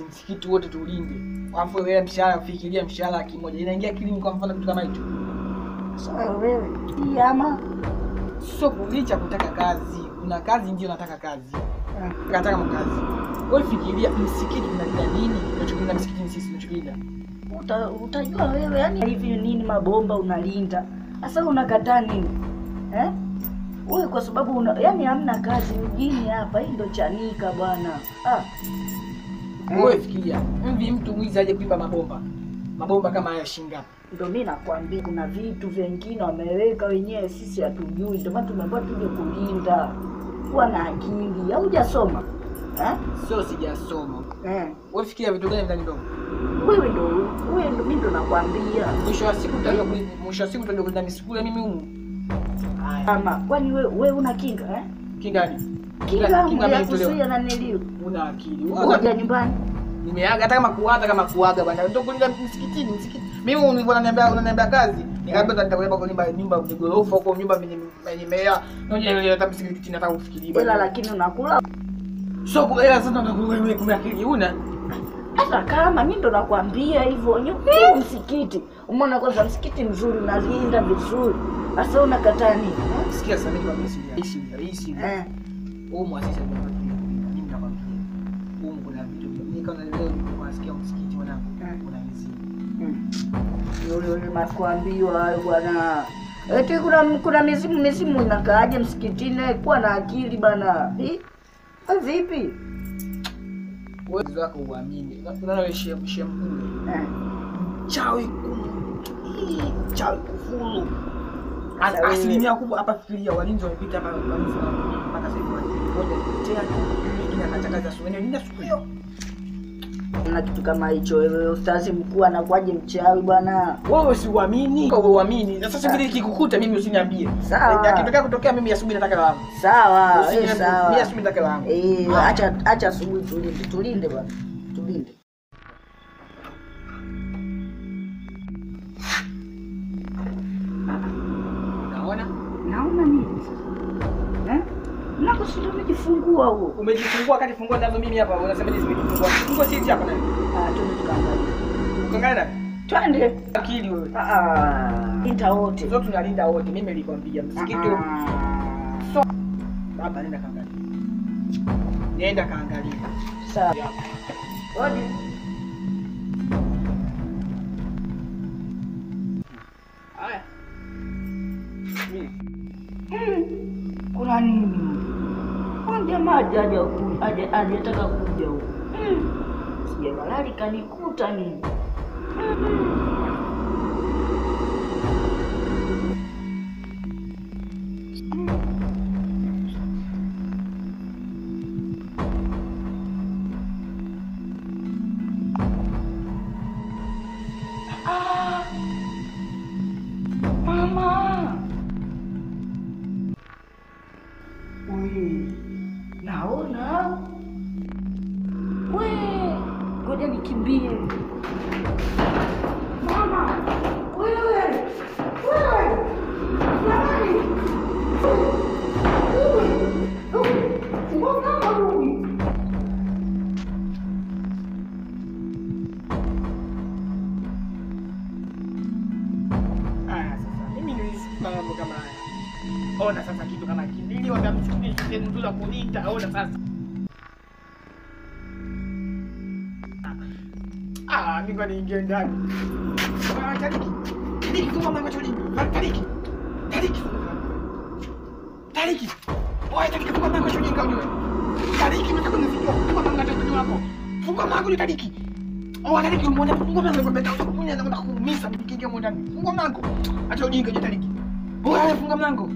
msikiti wote tulinde. Alafu wewe mshahara, fikiria mshahara kimoja. Inaingia akilini kwa mfano kitu kama hicho? Sasa wewe ama sio kulicha kutaka kazi. Kuna kazi ndio nataka kazi. Nataka mkazi. Wewe fikiria msikiti unalinda nini? Tunacholinda msikitini sisi tunacholinda. Utajua wewe yani hivi nini mabomba unalinda. Sasa unakataa nini? Wewe kwa sababu yani hamna kazi mjini hapa, hii ndo Chanika bwana. Wewe fikiria, mtu mwizi aje kuiba mabomba. Mabomba kama haya shingapi? Ndio mimi nakwambia kuna vitu vingine wameweka wenyewe sisi hatujui. Ndio maana tumeambiwa tuje kulinda. Kuwa na akili. Hujasoma? Sio sijasoma. Wewe fikiria vitu gani ndani ndogo? Wewe ndo mimi ndo nakwambia. Mwisho wa siku tutaje kulinda misikule mimi humu. Ama kwani wewe una kinga Kinga gani? Kinga ya kuzuia na nilio. Una akili. Unaja nyumbani. Nimeaga hata kama kuaga bwana. Ndio kulinda msikitini, msikiti. Mimi unaniambia kazi. Nikaambia nitakwenda kwa nyumba ya gorofa huko, nyumba yenye mea. Ndio hata msikiti nataka kufikiria. Ila lakini unakula. Sio kula sasa unakula wewe kuna akili una. Sasa kama mimi ndo nakwambia hivyo, msikiti. Umeona kwanza msikiti mzuri unalinda vizuri. Sasa unakataa nini? Sikia sasa mimi kwa ishi. Mwasisi mimi nakwambia. Kuna vitu kama leo nasikia msikiti mwanangu. Kuna mizimu. Yule makuambiwa bwana. Eti kuna mizimu inakaaje msikitini? Kuwa na akili bana. Vipi? Wewe wako uamini. Unaona shia mkuu. Chawi kufuru. Asilimia kubwa hapa fikiria walinzi wamepita hapa mpaka sasa hivi moja tena nyingine anatakaza suene nini siku hiyo. Na kitu kama hicho wewe ustazi mkuu anakuaje mchawi bwana? Wewe si uamini. Wewe uamini. Na sasa vile kikukuta mimi usiniambie. Sawa. Yakitokea kutokea mimi asubuhi nataka langu. Sawa, sawa. Mimi asubuhi nataka langu. Acha asubuhi tulinde bwana. Tulinde. Naona nini sasa? Nakushinda umejifungua huo. Umejifungua kati fungua nazo mimi hapa unasema nimejifungua. Fungua sisi hapa nani? Twende tukaangalie. Ukaangalia? Twende. Akili wewe. Linda wote. Sio tunalinda wote. Mimi nilikwambia msikiti. So baba nenda kaangalia. Nenda kaangalia. Sawa. Hodi. Haya. Kuna nini? Mwambie maji aje ataka kuja huko. Sije malali kanikuta nini? Mama. Naona. Ngoja nikimbie. Mama. Wewe. Nani? Mbona rudi? Sasa mimi nilisikia mambo kama haya. Ona sasa kitu kama hiki. Niliona msikiti sehemu nzuri ya kulinda. Ona sasa. Mimi kwa niingie ndani. Tariki kwa mama choni. Tariki. Oye tariki kwa mama choni ngao. Tariki mtaka kunifikia. Kwa mama choni wako. Funga mlango ni tariki. Tariki umeona funga mlango kwa beta. Unaenda kuumisa mkiingia ndani. Funga mlango. Acha ujinga je tariki. Oye funga mlango.